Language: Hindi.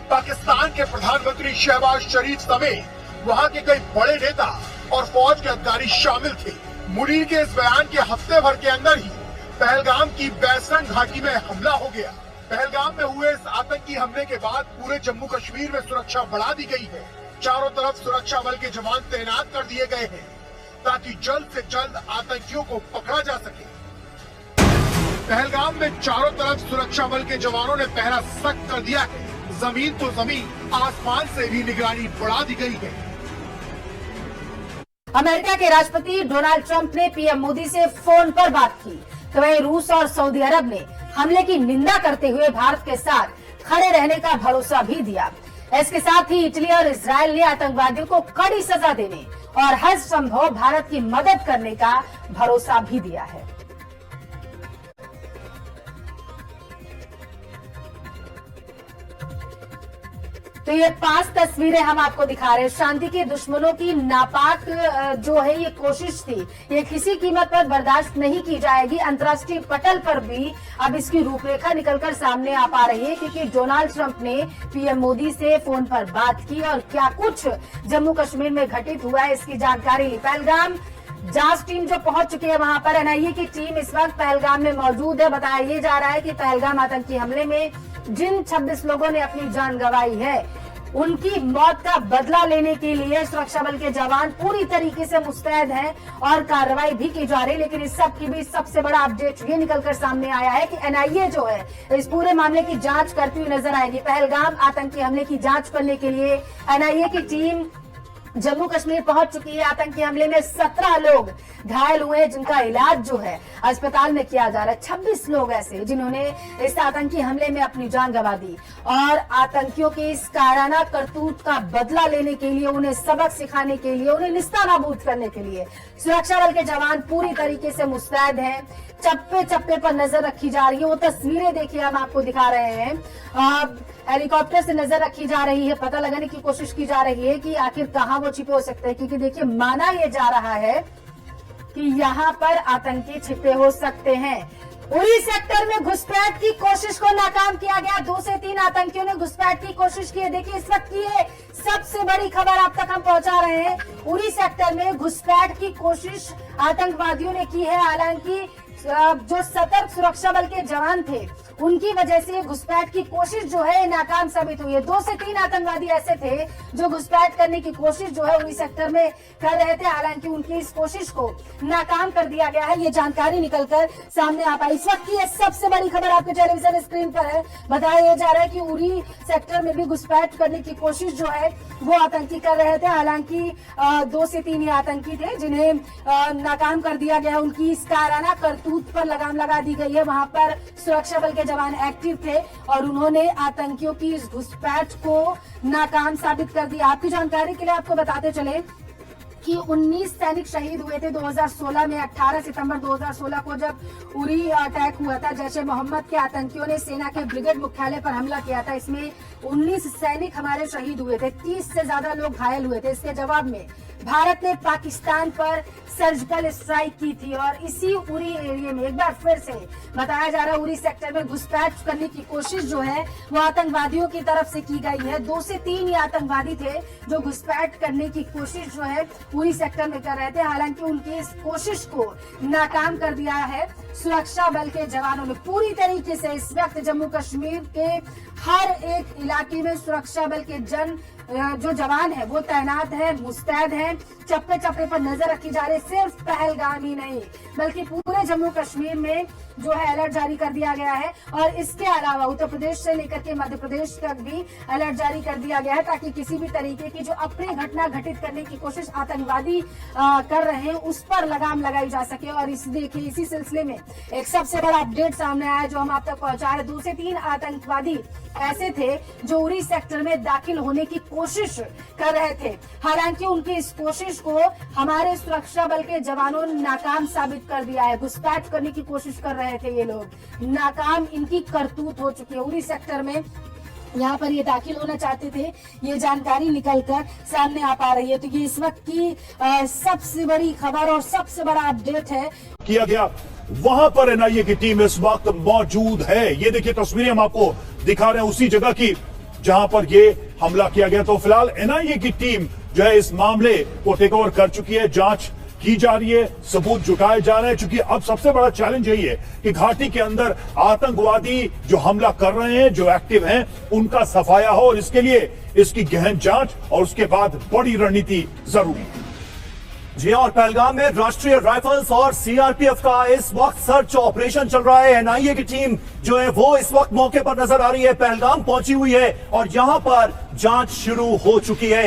पाकिस्तान के प्रधानमंत्री शहबाज शरीफ समेत वहां के कई बड़े नेता और फौज के अधिकारी शामिल थे। मुनीर के इस बयान के हफ्ते भर के अंदर ही पहलगाम की बैसंग घाटी में हमला हो गया। पहलगाम में हुए इस आतंकी हमले के बाद पूरे जम्मू कश्मीर में सुरक्षा बढ़ा दी गई है। चारों तरफ सुरक्षा बल के जवान तैनात कर दिए गए हैं ताकि जल्द से जल्द आतंकियों को पकड़ा जा सके। पहलगाम में चारों तरफ सुरक्षा बल के जवानों ने पहरा सख्त कर दिया है। जमीन तो जमीन, आसमान से भी निगरानी बढ़ा दी गई है। अमेरिका के राष्ट्रपति डोनाल्ड ट्रंप ने पीएम मोदी से फोन पर बात की, तो वहीं रूस और सऊदी अरब ने हमले की निंदा करते हुए भारत के साथ खड़े रहने का भरोसा भी दिया। इसके साथ ही इटली और इजरायल ने आतंकवादियों को कड़ी सजा देने और हर संभव भारत की मदद करने का भरोसा भी दिया है। तो ये 5 तस्वीरें हम आपको दिखा रहे हैं। शांति के दुश्मनों की नापाक जो है ये कोशिश थी, ये किसी कीमत पर बर्दाश्त नहीं की जाएगी। अंतर्राष्ट्रीय पटल पर भी अब इसकी रूपरेखा निकलकर सामने आ पा रही है, क्योंकि डोनाल्ड ट्रंप ने पीएम मोदी से फोन पर बात की और क्या कुछ जम्मू कश्मीर में घटित हुआ है इसकी जानकारी ली। पहलगाम जांच टीम जो पहुंच चुकी है वहां पर, एनआईए की टीम इस वक्त पहलगाम में मौजूद है। बताया ये जा रहा है कि पहलगाम आतंकी हमले में जिन 26 लोगों ने अपनी जान गंवाई है, उनकी मौत का बदला लेने के लिए सुरक्षा बल के जवान पूरी तरीके से मुस्तैद हैं और कार्रवाई भी की जा रही है। लेकिन इस सब की भी सबसे बड़ा अपडेट ये निकलकर सामने आया है कि एनआईए जो है इस पूरे मामले की जांच करती हुई नजर आएगी। पहलगाम आतंकी हमले की जांच करने के लिए एनआईए की टीम जम्मू कश्मीर पहुंच चुकी है। आतंकी हमले में 17 लोग घायल हुए, जिनका इलाज जो है अस्पताल में किया जा रहा है। 26 लोग ऐसे जिन्होंने इस आतंकी हमले में अपनी जान गंवा दी और आतंकियों के इस कायराना करतूत का बदला लेने के लिए, उन्हें सबक सिखाने के लिए, उन्हें निस्तानाबूद करने के लिए सुरक्षा बल के जवान पूरी तरीके से मुस्तैद हैं। चप्पे चप्पे पर नजर रखी जा रही है। वो तस्वीरें देखिए हम आपको दिखा रहे हैं। हेलीकॉप्टर से नजर रखी जा रही है, पता लगाने की कोशिश की जा रही है कि आखिर कहां वो छिपे हो सकते हैं, क्योंकि देखिए माना यह जा रहा है कि यहाँ पर आतंकी छिपे हो सकते हैं। उरी सेक्टर में घुसपैठ की कोशिश को नाकाम किया गया। 2 से 3 आतंकियों ने घुसपैठ की कोशिश की है। देखिए इस वक्त की ये सबसे बड़ी खबर आप तक हम पहुंचा रहे हैं। उरी सेक्टर में घुसपैठ की कोशिश आतंकवादियों ने की है। हालांकि जो सतर्क सुरक्षा बल के जवान थे, उनकी वजह से घुसपैठ की कोशिश जो है नाकाम साबित हुई है। 2 से 3 आतंकवादी ऐसे थे जो घुसपैठ करने की कोशिश जो है उरी सेक्टर में कर रहे थे। हालांकि उनकी इस कोशिश को नाकाम कर दिया गया है। ये जानकारी निकलकर सामने आ पाई। इस वक्त की ये सबसे बड़ी खबर आपके टेलीविजन स्क्रीन पर है। बताया जा रहा है कि उरी सेक्टर में भी घुसपैठ करने की कोशिश जो है वो आतंकी कर रहे थे। हालांकि 2 से 3 आतंकी थे जिन्हें नाकाम कर दिया गया। उनकी इस कायराना करतूत पर लगाम लगा दी गई है। वहां पर सुरक्षा बल के जवान एक्टिव थे और उन्होंने आतंकियों की इस घुसपैठ को नाकाम साबित कर दिया। आपकी जानकारी के लिए आपको बताते चले कि 19 सैनिक शहीद हुए थे 2016 में। 18 सितंबर 2016 को जब उरी अटैक हुआ था, जैश ए मोहम्मद के आतंकियों ने सेना के ब्रिगेड मुख्यालय पर हमला किया था। इसमें 19 सैनिक हमारे शहीद हुए थे, 30 से ज्यादा लोग घायल हुए थे। इसके जवाब में भारत ने पाकिस्तान पर सर्जिकल स्ट्राइक की थी और इसी उरी एरिया में एक बार फिर से बताया जा रहा है उरी सेक्टर में घुसपैठ करने की कोशिश जो है वो आतंकवादियों की तरफ से की गई है। 2 से 3 आतंकवादी थे जो घुसपैठ करने की कोशिश जो है उरी सेक्टर में कर रहे थे। हालांकि उनकी इस कोशिश को नाकाम कर दिया है सुरक्षा बल के जवानों ने। पूरी तरीके से इस वक्त जम्मू कश्मीर के हर एक इलाके में सुरक्षा बल के जो जवान है वो तैनात है, मुस्तैद है। चप्पे चप्पे पर नजर रखी जा रही है। सिर्फ पहलगाम ही नहीं बल्कि पूरे जम्मू कश्मीर में जो है अलर्ट जारी कर दिया गया है और इसके अलावा उत्तर प्रदेश से लेकर के मध्य प्रदेश तक भी अलर्ट जारी कर दिया गया है, ताकि किसी भी तरीके की जो अपनी घटना घटित करने की कोशिश आतंकवादी कर रहे हैं उस पर लगाम लगाई जा सके। और देखिए इसी सिलसिले में एक सबसे बड़ा अपडेट सामने आया जो हम आप तक पहुंचा रहे। 2 से 3 आतंकवादी ऐसे थे जो उरी सेक्टर में दाखिल होने की कोशिश कर रहे थे। हालांकि उनकी इस कोशिश को हमारे सुरक्षा बल के जवानों ने नाकाम साबित कर दिया है। घुसपैठ करने की कोशिश कर रहे थे ये लोग, नाकाम इनकी करतूत हो चुकी है। उरी सेक्टर में यहाँ पर ये दाखिल होना चाहते थे, ये जानकारी निकलकर सामने आ पा रही है। तो ये इस वक्त की सबसे बड़ी खबर और सबसे बड़ा अपडेट है किया गया। वहां पर एनआईए की टीम इस वक्त मौजूद है। ये देखिए तस्वीरें हम आपको दिखा रहे हैं उसी जगह की जहां पर ये हमला किया गया। तो फिलहाल एनआईए की टीम जो है इस मामले को टेक ओवर कर चुकी है, जांच की जा रही है, सबूत जुटाए जा रहे हैं। क्योंकि अब सबसे बड़ा चैलेंज यही है कि घाटी के अंदर आतंकवादी जो हमला कर रहे हैं, जो एक्टिव हैं, उनका सफाया हो, और इसके लिए इसकी गहन जांच और उसके बाद बड़ी रणनीति जरूरी है। जी और पहलगाम में राष्ट्रीय राइफल्स और सीआरपीएफ का इस वक्त सर्च ऑपरेशन चल रहा है। एनआईए की टीम जो है वो इस वक्त मौके पर नजर आ रही है, पहलगाम पहुंची हुई है और यहां पर जांच शुरू हो चुकी है।